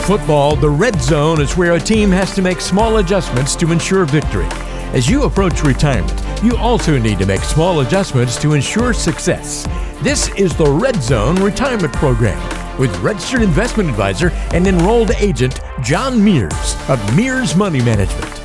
football, the red zone is where a team has to make small adjustments to ensure victory. As you approach retirement, you also need to make small adjustments to ensure success. This is the Red Zone Retirement Program with registered investment advisor and enrolled agent John Mears of Mears Money Management.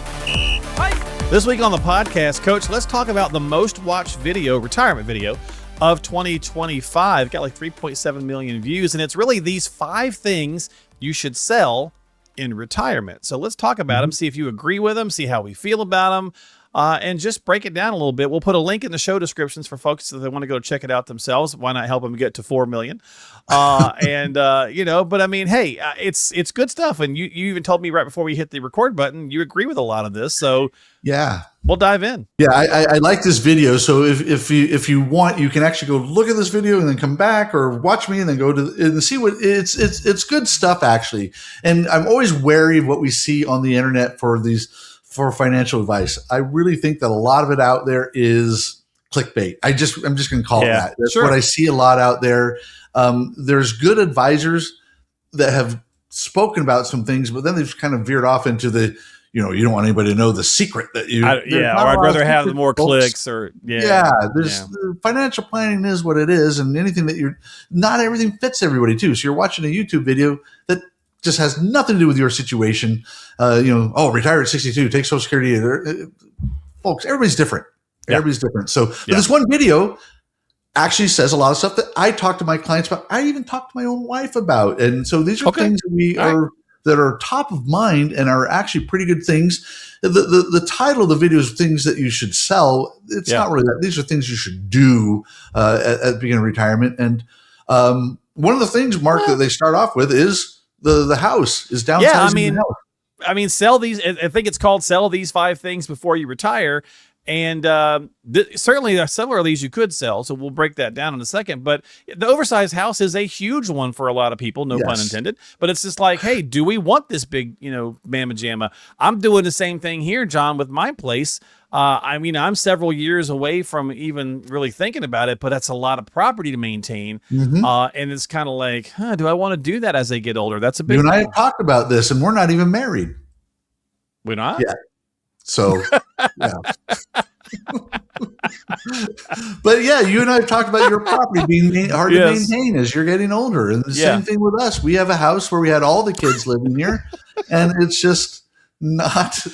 Hi. This week on the podcast, Coach, let's talk about the most watched video, retirement video, of 2025. Got like 3.7 million views, and it's really these 5 things you should sell in retirement. So let's talk about them, see if you agree with them, see how we feel about them, and just break it down a little bit. We'll put a link in the show descriptions for folks if they want to go check it out themselves. Why not help them get to 4 million? But I mean, hey, it's good stuff. And you even told me right before we hit the record button, you agree with a lot of this. So yeah, we'll dive in. Yeah, I like this video. So if you want, you can actually go look at this video and then come back, or watch me and then go to and see what it's good stuff actually. And I'm always wary of what we see on the internet for financial advice. I really think that a lot of it out there is clickbait. I'm just going to call it that. That's what I see a lot out there. There's good advisors that have spoken about some things, but then they've kind of veered off into the, you don't want anybody to know the secret that you. Or I'd rather have the more clicks or. Financial planning is what it is. And anything that not everything fits everybody too. So you're watching a YouTube video that just has nothing to do with your situation. Retire at 62, take Social Security. Folks, everybody's different. Yeah. Everybody's different. So this one video actually says a lot of stuff that I talk to my clients about. I even talk to my own wife about. And so these are things that are top of mind and are actually pretty good things. The title of the video is things that you should sell. It's not really that. These are things you should do at the beginning of retirement. And one of the things, Mark, that they start off with is the house is downsizing. Yeah, I mean, sell these. I think it's called sell these 5 things before you retire. And certainly there are several of these you could sell. So we'll break that down in a second. But the oversized house is a huge one for a lot of people, no pun intended. But it's just like, hey, do we want this big, mamma jamma? I'm doing the same thing here, John, with my place. I'm several years away from even really thinking about it, but that's a lot of property to maintain. And it's kind of like, do I want to do that as they get older? That's a big You and I have talked about this, and we're not even married. We're not? Yeah. So, yeah. But yeah, you and I have talked about your property being hard to maintain as you're getting older. And the same thing with us. We have a house where we had all the kids living here, and it's just not...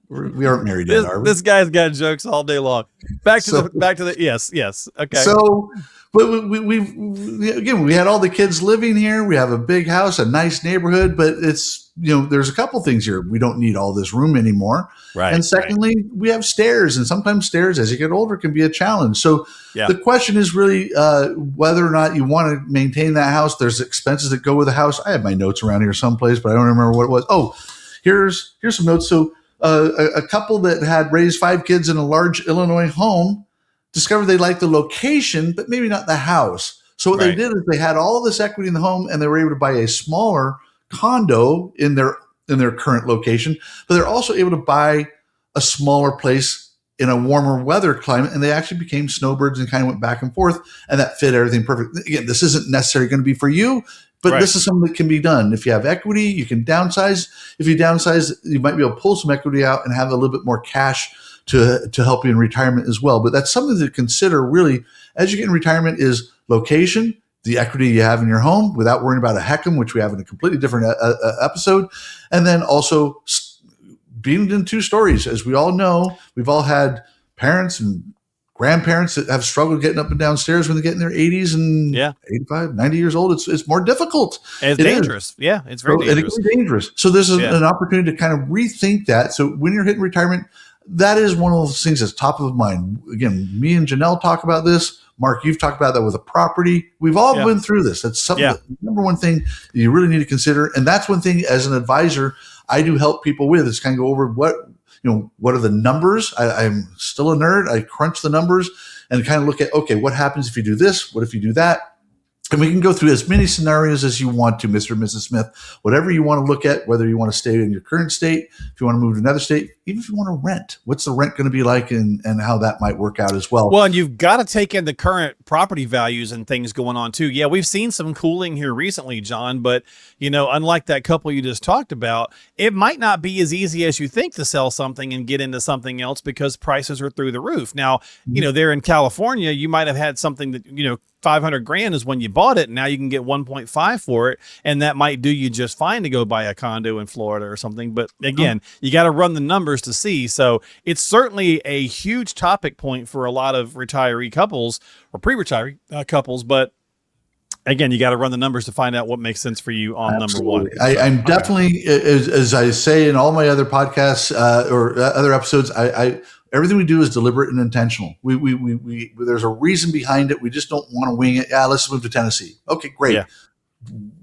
We aren't married yet, are we? This guy's got jokes all day long. Back to the yes. Okay. So, but we had all the kids living here. We have a big house, a nice neighborhood, but it's there's a couple things here. We don't need all this room anymore. Right. And secondly, we have stairs, and sometimes stairs as you get older can be a challenge. So the question is really whether or not you want to maintain that house. There's expenses that go with the house. I have my notes around here someplace, but I don't remember what it was. Oh, here's some notes. So. A couple that had raised 5 kids in a large Illinois home discovered they liked the location, but maybe not the house. So what they did is they had all this equity in the home, and they were able to buy a smaller condo in their current location, but they're also able to buy a smaller place in a warmer weather climate, and they actually became snowbirds and kind of went back and forth, and that fit everything perfect. Again, this isn't necessarily going to be for you, but this is something that can be done. If you have equity, you can downsize. If you downsize, you might be able to pull some equity out and have a little bit more cash to help you in retirement as well. But that's something to consider really as you get in retirement is location, the equity you have in your home without worrying about a HECM, which we have in a completely different episode. And then also being in 2 stories. As we all know, we've all had parents and grandparents that have struggled getting up and down stairs when they get in their 80s and 85, 90 years old. It's more difficult. And it's dangerous. Yeah, it's very dangerous. And it can be dangerous. So there's an opportunity to kind of rethink that. So when you're hitting retirement, that is one of those things that's top of mind. Again, me and Janelle talk about this. Mark, you've talked about that with a property. We've all been through this. That's something. The number one thing you really need to consider. And that's one thing as an advisor I do help people with is kind of go over what are the numbers? I'm still a nerd. I crunch the numbers and kind of look at, okay, what happens if you do this? What if you do that? And we can go through as many scenarios as you want to, Mr. and Mrs. Smith, whatever you want to look at, whether you want to stay in your current state, if you want to move to another state, even if you want to rent, what's the rent going to be like, and how that might work out as well. Well, and you've got to take in the current property values and things going on too. Yeah, we've seen some cooling here recently, John, but unlike that couple you just talked about, it might not be as easy as you think to sell something and get into something else because prices are through the roof. Now, there in California, you might have had something that, 500 grand is when you bought it. And now you can get 1.5 for it. And that might do you just fine to go buy a condo in Florida or something. But again, you got to run the numbers to see. So it's certainly a huge topic point for a lot of retiree couples or pre-retiree couples. But again, you got to run the numbers to find out what makes sense for you on Absolutely. number one. I'm definitely, as I say in all my other podcasts or other episodes, everything we do is deliberate and intentional. We there's a reason behind it. We just don't want to wing it. Yeah, let's move to Tennessee. Okay, great. Yeah.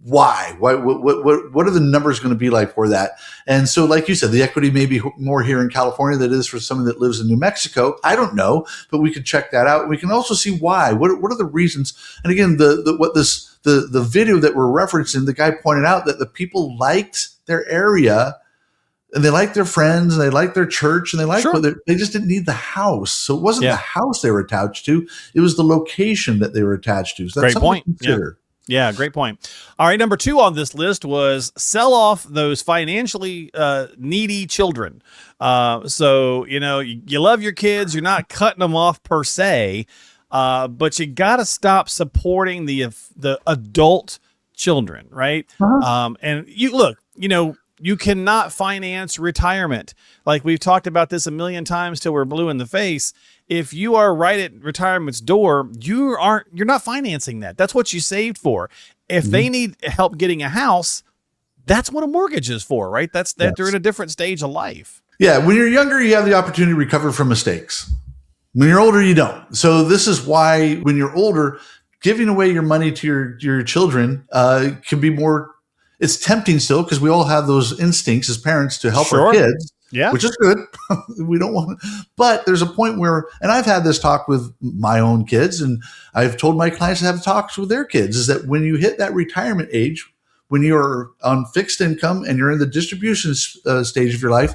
Why? What are the numbers going to be like for that? And so, like you said, the equity may be more here in California than it is for someone that lives in New Mexico. I don't know, but we could check that out. We can also see why. What are the reasons? And again, the video that we're referencing, the guy pointed out that the people liked their area. And they like their friends, and they like their church, and they like they just didn't need the house. So it wasn't the house they were attached to; it was the location that they were attached to. So that's great point. Yeah, great point. All right, number 2 on this list was sell off those financially needy children. So you love your kids; you're not cutting them off per se, but you got to stop supporting the adult children, right? And you look, you cannot finance retirement. Like we've talked about this a million times till we're blue in the face. If you are right at retirement's door, you're not financing that. That's what you saved for. If they need help getting a house, that's what a mortgage is for, right? That's that they're in a different stage of life. Yeah. When you're younger, you have the opportunity to recover from mistakes. When you're older, you don't. So this is why when you're older, giving away your money to your children can be more. It's tempting still because we all have those instincts as parents to help our kids, which is good. We don't want to, but there's a point where, and I've had this talk with my own kids, and I've told my clients to have talks with their kids, is that when you hit that retirement age, when you're on fixed income and you're in the distribution stage of your life,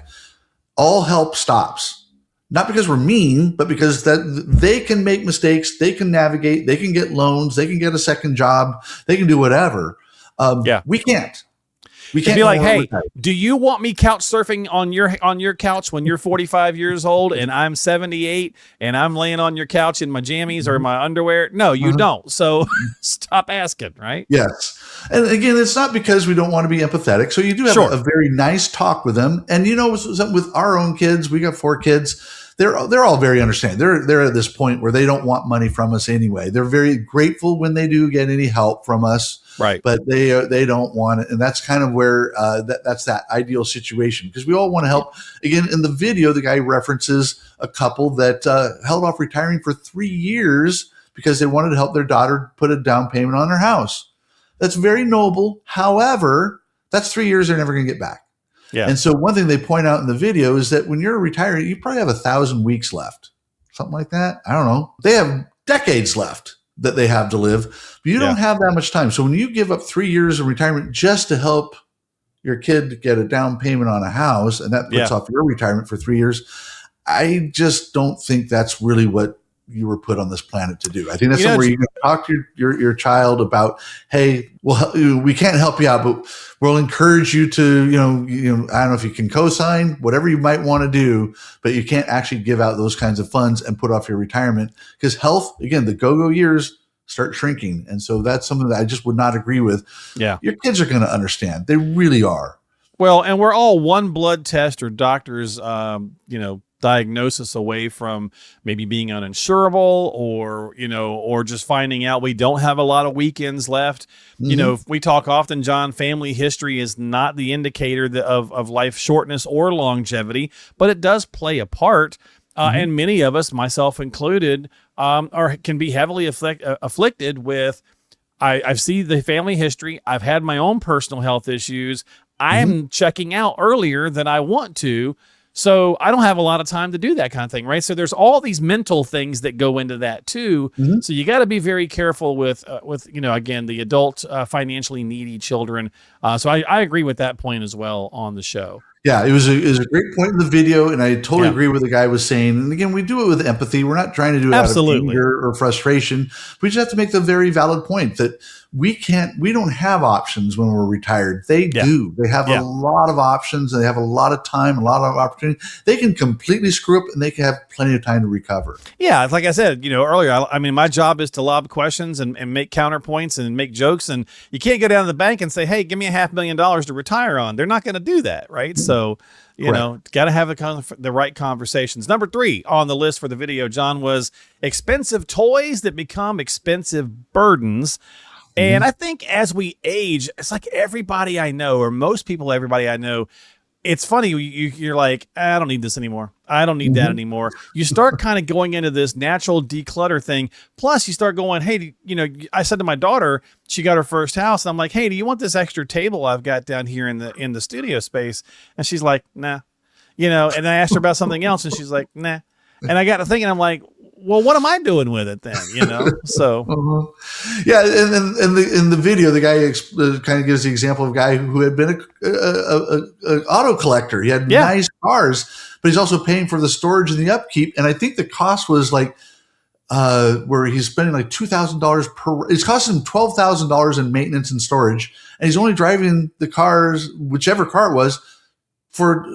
all help stops. Not because we're mean, but because that they can make mistakes, they can navigate, they can get loans, they can get a second job, they can do whatever. We can't. We can't be like, hey, do you want me couch surfing on your couch when you're 45 years old and I'm 78 and I'm laying on your couch in my jammies or my underwear? No, you don't. So stop asking, right? Yes. And again, it's not because we don't want to be empathetic. So you do have a very nice talk with them. And with our own kids, we got 4 kids. They're all very understanding. They're at this point where they don't want money from us anyway. They're very grateful when they do get any help from us. Right. But they don't want it. And that's kind of where that's that ideal situation, because we all want to help. Again, in the video, the guy references a couple that held off retiring for 3 years because they wanted to help their daughter put a down payment on her house. That's very noble. However, that's 3 years they're never going to get back. Yeah. And so one thing they point out in the video is that when you're retiring, you probably have 1,000 weeks left, something like that. I don't know. They have decades left that they have to live, but you don't have that much time. So when you give up 3 years of retirement just to help your kid get a down payment on a house, and that puts off your retirement for 3 years, I just don't think that's really what you were put on this planet to do. I think that's somewhere you can talk to your child about, hey, well, we can't help you out, but we'll encourage you to, I don't know if you can co-sign, whatever you might want to do, but you can't actually give out those kinds of funds and put off your retirement, because health, again, the go-go years start shrinking. And so that's something that I just would not agree with. Yeah. Your kids are going to understand. They really are. Well, and we're all one blood test or doctor's, diagnosis away from maybe being uninsurable or just finding out we don't have a lot of weekends left. If we talk often, John, family history is not the indicator of life shortness or longevity, but it does play a part. And many of us, myself included, can be heavily afflicted with, I've seen the family history. I've had my own personal health issues. I'm checking out earlier than I want to. So I don't have a lot of time to do that kind of thing, right? So there's all these mental things that go into that too. So you got to be very careful with again, the adult financially needy children. So I agree with that point as well on the show. Yeah, it was a great point in the video, and I totally agree with the guy was saying. And again, we do it with empathy. We're not trying to do it out of anger or frustration. We just have to make the very valid point that we don't have options when we're retired. They do. They have a lot of options, and they have a lot of time, a lot of opportunity. They can completely screw up, and they can have plenty of time to recover. Yeah, like I said, earlier, I mean, my job is to lob questions and make counterpoints and make jokes, and you can't go down to the bank and say, hey, give me $500,000 to retire on. They're not going to do that, right? So, got to have the right conversations. Number 3 on the list for the video, John, was expensive toys that become expensive burdens. And I think as we age, it's like everybody I know, or most people, everybody I know, it's funny. You're like, I don't need this anymore. I don't need that anymore. You start kind of going into this natural declutter thing. Plus you start going, hey, I said to my daughter, she got her first house, and I'm like, hey, do you want this extra table I've got down here in the studio space? And she's like, nah, and I asked her about something else, and she's like, nah. And I got to thinking, I'm like, well, what am I doing with it then? So yeah, and in the video, the guy kind of gives the example of a guy who had been a auto collector. He had nice cars, but he's also paying for the storage and the upkeep. And I think the cost was like where he's spending like $2,000 per. It's costing him $12,000 in maintenance and storage, and he's only driving the cars, whichever car it was, for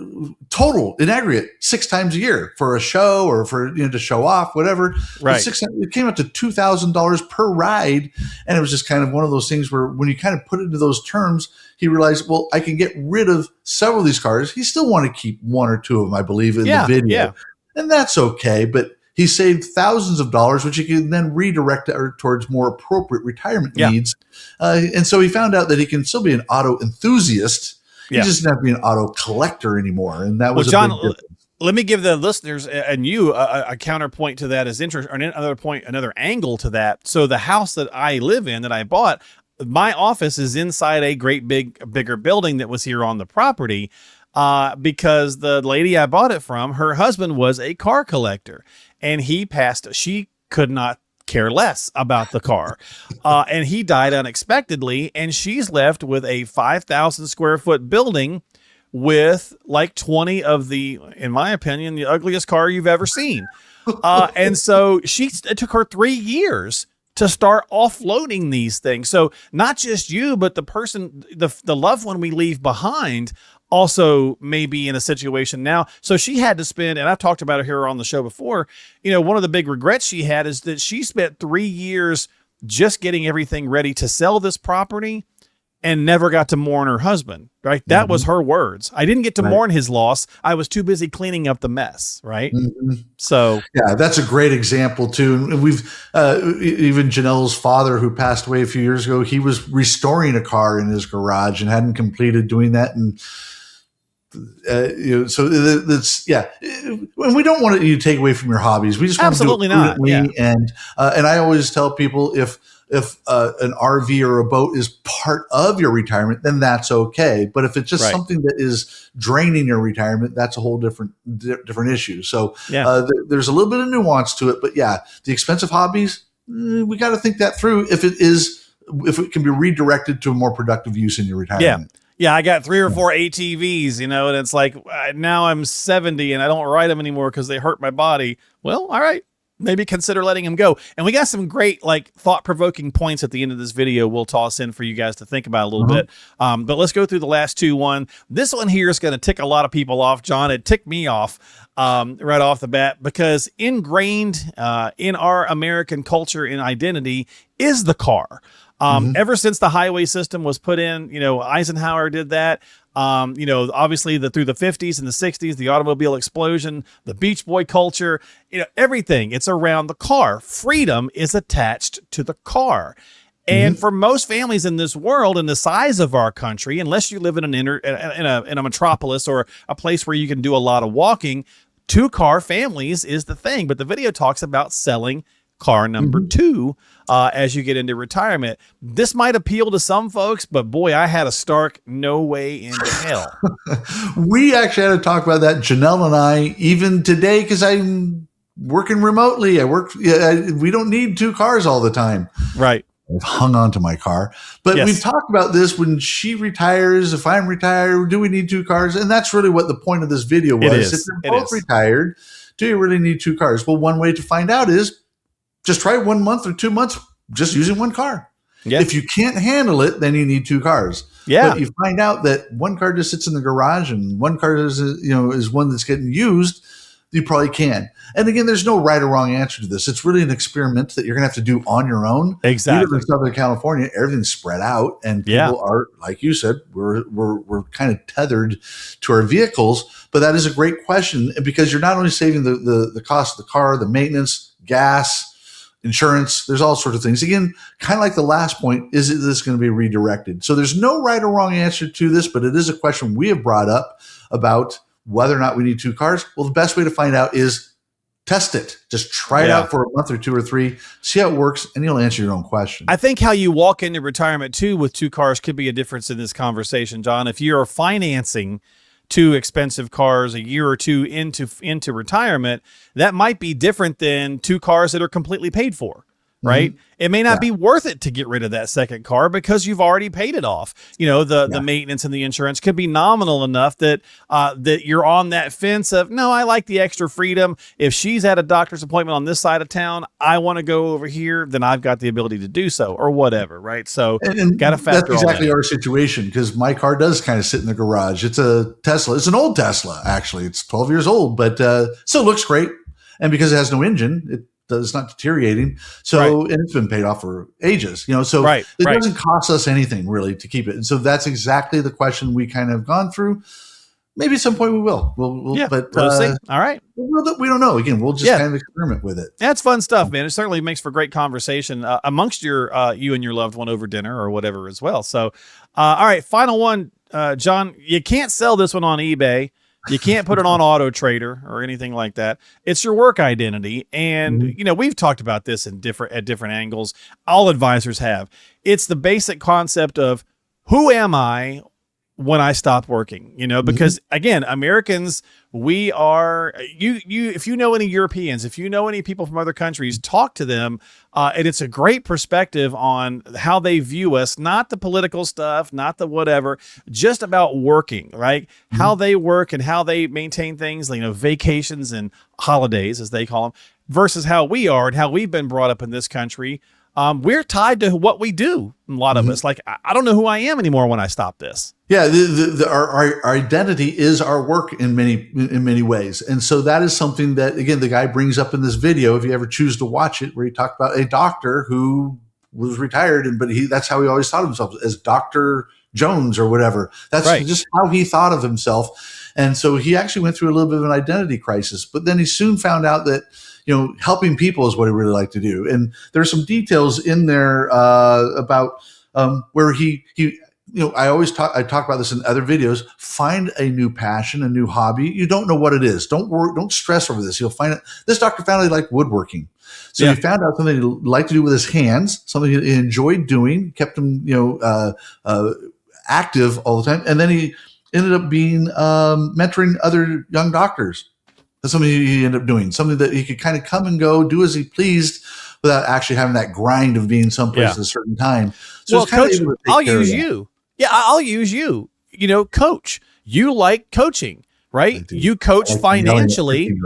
total in aggregate 6 times a year for a show or for to show off, whatever. Right. It came up to $2,000 per ride, and it was just kind of one of those things where when you kind of put it into those terms, he realized, well, I can get rid of several of these cars. He still want to keep 1 or 2 of them, I believe, in the video, and that's okay. But he saved thousands of dollars, which he can then redirect towards more appropriate retirement needs. And so he found out that he can still be an auto enthusiast. He just doesn't have to be an auto collector anymore. And that was John, a big difference. Let me give the listeners and you a counterpoint to that as interest, or another angle to that. So the house that I live in, that I bought, my office is inside a bigger building that was here on the property, because the lady I bought it from, her husband was a car collector, and he passed. She could not care less about the car. And he died unexpectedly, and she's left with a 5,000 square foot building with like 20 of the, in my opinion, the ugliest car you've ever seen. And so it took her 3 years to start offloading these things. So not just you, but the person, the loved one we leave behind also may be in a situation now. So she had to spend, and I've talked about it here on the show before, one of the big regrets she had is that she spent 3 years just getting everything ready to sell this property and never got to mourn her husband, right? That was her words. I didn't get to mourn his loss. I was too busy cleaning up the mess, right? So yeah, that's a great example too. And we've even Janelle's father, who passed away a few years ago, he was restoring a car in his garage and hadn't completed doing that. And so that's and we don't want you to take away from your hobbies. We just want absolutely to do it not. Yeah. And I always tell people, if an RV or a boat is part of your retirement, then that's okay. But if it's just something that is draining your retirement, that's a whole different issue. So there's a little bit of nuance to it. But the expensive hobbies, we got to think that through if it can be redirected to a more productive use in your retirement. Yeah, I got 3 or 4 ATVs, and it's like now I'm 70 and I don't ride them anymore because they hurt my body. Well, all right, maybe consider letting them go. And we got some great, thought-provoking points at the end of this video we'll toss in for you guys to think about a little bit. But let's go through the last 2. This one here is going to tick a lot of people off, John. It ticked me off right off the bat, because ingrained in our American culture and identity is the car. Ever since the highway system was put in, Eisenhower did that. Obviously through the 50s and the 60s, the automobile explosion, the Beach Boy culture, everything. It's around the car. Freedom is attached to the car. And for most families in this world and the size of our country, unless you live in a metropolis or a place where you can do a lot of walking, 2-car families is the thing. But the video talks about selling car number 2 as you get into retirement. This might appeal to some folks, but boy, I had a stark no way in hell. We actually had to talk about that, Janelle and I, even today, because I'm working remotely. We don't need 2 cars all the time. Right. I've hung on to my car. But we've talked about this when she retires, if I'm retired, do we need 2 cars? And that's really what the point of this video was. If you're both retired, do you really need 2 cars? Well, one way to find out is just try 1 month or 2 months just using 1 car. Yeah. If you can't handle it, then you need 2 cars. Yeah. But you find out that 1 car just sits in the garage and 1 car is one that's getting used, you probably can. And again, there's no right or wrong answer to this. It's really an experiment that you're going to have to do on your own. Exactly. We live in Southern California, everything's spread out, and people are, like you said, we're kind of tethered to our vehicles. But that is a great question, because you're not only saving the cost of the car, the maintenance, gas, insurance, there's all sorts of things. Again, kind of like the last point, is this going to be redirected? So there's no right or wrong answer to this, but it is a question we have brought up about whether or not we need 2 cars. Well, the best way to find out is test it. Just try it out for a month or 2 or 3, see how it works, and you'll answer your own question. I think how you walk into retirement too with 2 cars could be a difference in this conversation, John. If you're financing 2 expensive cars a year or 2 into retirement, that might be different than 2 cars that are completely paid for. Right. Mm-hmm. It may not be worth it to get rid of that second car because you've already paid it off. The maintenance and the insurance could be nominal enough that that you're on that fence of, no, I like the extra freedom. If she's at a doctor's appointment on this side of town, I want to go over here, then I've got the ability to do so, or whatever. Right. So got to factor that's exactly our situation, because my car does kind of sit in the garage. It's a Tesla. It's an old Tesla, actually. It's 12 years old, but still looks great. And because it has no engine, it's not deteriorating. So, and it's been paid off for ages, so it doesn't cost us anything really to keep it. And so that's exactly the question we kind of gone through. Maybe at some point we will. But we'll see. All right. We don't know. Again, we'll just kind of experiment with it. That's fun stuff, man. It certainly makes for great conversation amongst you and your loved one over dinner or whatever as well. So, all right. Final one, John, you can't sell this one on eBay. You can't put it on Auto Trader or anything like that. It's your work identity. And, we've talked about this at different angles. All advisors have. It's the basic concept of, who am I when I stop working? Because again, Americans, we are, if you know any Europeans, if you know any people from other countries, talk to them. And it's a great perspective on how they view us, not the political stuff, not the whatever, just about working, right? How they work and how they maintain things, vacations and holidays, as they call them, versus how we are and how we've been brought up in this country. We're tied to what we do. A lot of us, like, I don't know who I am anymore when I stop this. Yeah, our identity is our work in many ways, and so that is something that, again, the guy brings up in this video. If you ever choose to watch it, where he talked about a doctor who was retired, but that's how he always thought of himself, as Dr. Jones or whatever. That's just how he thought of himself, and so he actually went through a little bit of an identity crisis. But then he soon found out that, helping people is what he really liked to do. And there's some details in there about where he I talk about this in other videos. Find a new passion, a new hobby. You don't know what it is. Don't worry. Don't stress over this. You'll find it. This doctor found he liked woodworking. So he found out something he liked to do with his hands, something he enjoyed doing, kept him, active all the time. And then he ended up being mentoring other young doctors. That's something he ended up doing, something that he could kind of come and go, do as he pleased, without actually having that grind of being someplace at a certain time. So Coach, I'll use you. Yeah, I'll use you. Coach, you like coaching, right? You coach financially,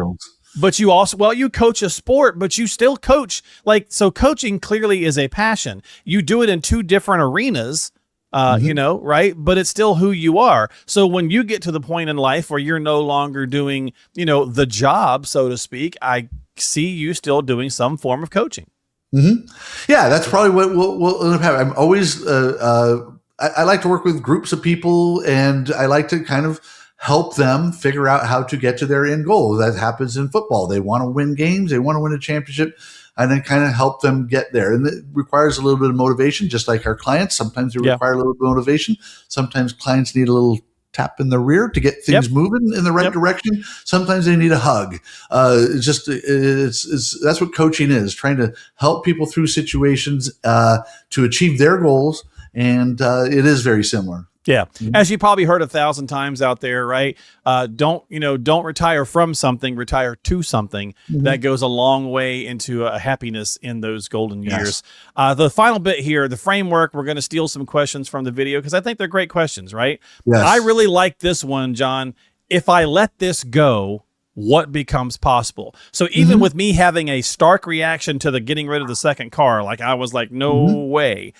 but you also, you coach a sport, but you still coach. So coaching clearly is a passion. You do it in 2 different arenas. Right. But it's still who you are. So when you get to the point in life where you're no longer doing, the job, so to speak, I see you still doing some form of coaching. Mm-hmm. Yeah, that's probably what we'll end up having. I'm always, I like to work with groups of people, and I like to kind of help them figure out how to get to their end goal. That happens in football. They want to win games. They want to win a championship. And then kind of help them get there. And it requires a little bit of motivation, just like our clients. Sometimes they require a little bit of motivation. Sometimes clients need a little tap in the rear to get things moving in the right direction. Sometimes they need a hug. It's that's what coaching is, trying to help people through situations to achieve their goals. And it is very similar. Yeah. As you probably heard 1,000 times out there, right? Don't retire from something, retire to something. That goes a long way into happiness in those golden years. The final bit here, the framework, we're going to steal some questions from the video because I think they're great questions, right? Yes. I really like this one, John. If I let this go, what becomes possible? So even with me having a stark reaction to the getting rid of the second car, like I was like, no way.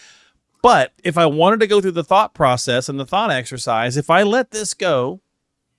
But if I wanted to go through the thought process and the thought exercise, if I let this go,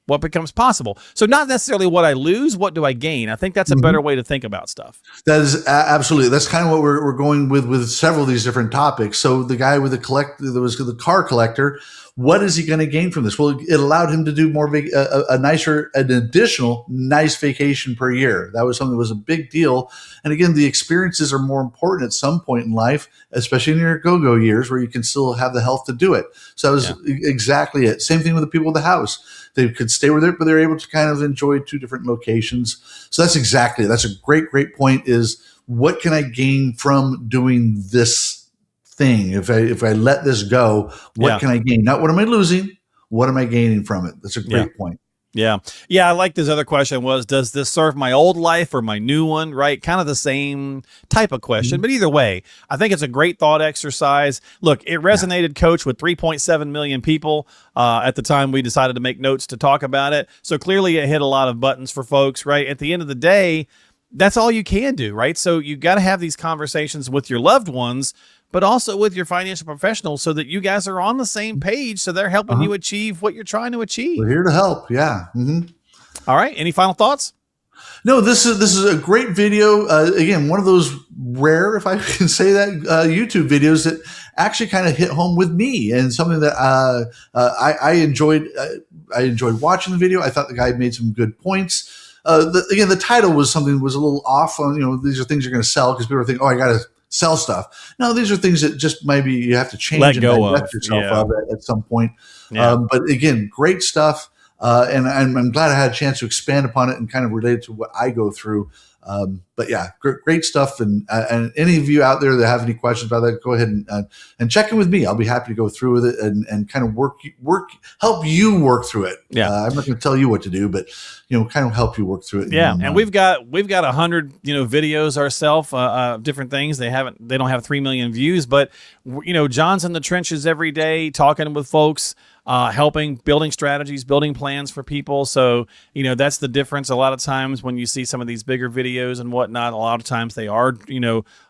what becomes possible? So not necessarily what I lose, what do I gain? I think that's a better way to think about stuff. That is absolutely. That's kind of what we're going with several of these different topics. So the guy with the car collector, what is he going to gain from this? Well, it allowed him to do more an additional nice vacation per year. That was something that was a big deal. And again, the experiences are more important at some point in life, especially in your go-go years where you can still have the health to do it. So that was exactly it. Same thing with the people with the house. They could stay with it, but they're able to kind of enjoy two different locations. So that's a great point, is what can I gain from doing this thing? If I let this go, what can I gain? Not what am I losing? What am I gaining from it? That's a great point. Yeah. I like this other question was, does this serve my old life or my new one? Right. Kind of the same type of question, but either way, I think it's a great thought exercise. Look, it resonated, Coach, with 3.7 million people at the time we decided to make notes to talk about it. So clearly it hit a lot of buttons for folks, right? At the end of the day, that's all you can do, right? So you got to have these conversations with your loved ones, but also with your financial professionals so that you guys are on the same page. So they're helping you achieve what you're trying to achieve. We're here to help. Yeah. All right. Any final thoughts? No, this is a great video. Again, one of those rare, if I can say that, YouTube videos that actually kind of hit home with me, and something that I enjoyed. I enjoyed watching the video. I thought the guy made some good points. The title was a little off on, these are things you're going to sell, because people think, oh, I got to sell stuff. No, these are things that just maybe you have to change Let and go divest yourself of at some point. Yeah. But again, great stuff. And I'm glad I had a chance to expand upon it and kind of relate it to what I go through. But yeah, great stuff. And any of you out there that have any questions about that, go ahead and check in with me. I'll be happy to go through with it and kind of help you work through it. Yeah. I'm not going to tell you what to do, but kind of help you work through it. Yeah. And we've got 100, videos ourselves, different things. They don't have 3 million views, but John's in the trenches every day talking with folks, helping, building strategies, building plans for people. So, that's the difference. A lot of times when you see some of these bigger videos and whatnot, a lot of times they are,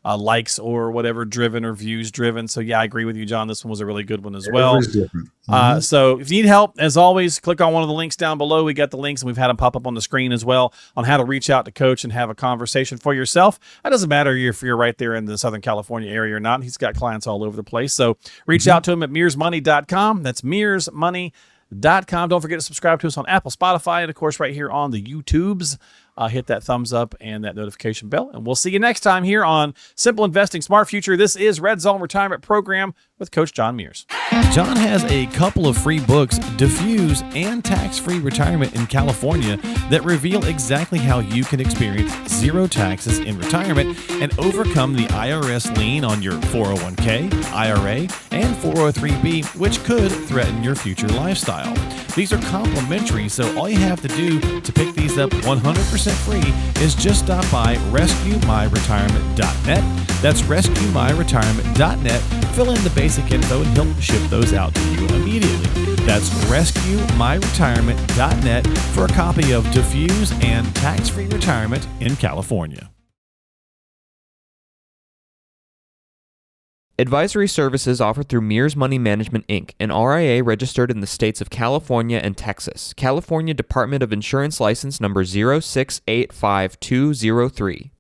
likes or whatever driven or views driven. So yeah, I agree with you, John. This one was a really good one as well. Different. So if you need help, as always, click on one of the links down below. We got the links and we've had them pop up on the screen as well on how to reach out to Coach and have a conversation for yourself. It doesn't matter if you're right there in the Southern California area or not. He's got clients all over the place. So reach out to him at mearsmoney.com. That's mearsmoney.com. Don't forget to subscribe to us on Apple, Spotify, and of course right here on the YouTube's. Hit that thumbs up and that notification bell. And we'll see you next time here on Simple Investing, Smart Future. This is Red Zone Retirement Program with Coach John Mears. John has a couple of free books, Diffuse and Tax-Free Retirement in California, that reveal exactly how you can experience zero taxes in retirement and overcome the IRS lien on your 401k, IRA, and 403b, which could threaten your future lifestyle. These are complimentary, so all you have to do to pick these up 100% free is just stop by rescuemyretirement.net. That's rescuemyretirement.net. Fill in the basic info and he'll ship those out to you immediately. That's rescuemyretirement.net for a copy of Diffuse and Tax-Free Retirement in California. Advisory services offered through Mears Money Management, Inc., an RIA registered in the states of California and Texas. California Department of Insurance License number 0685203.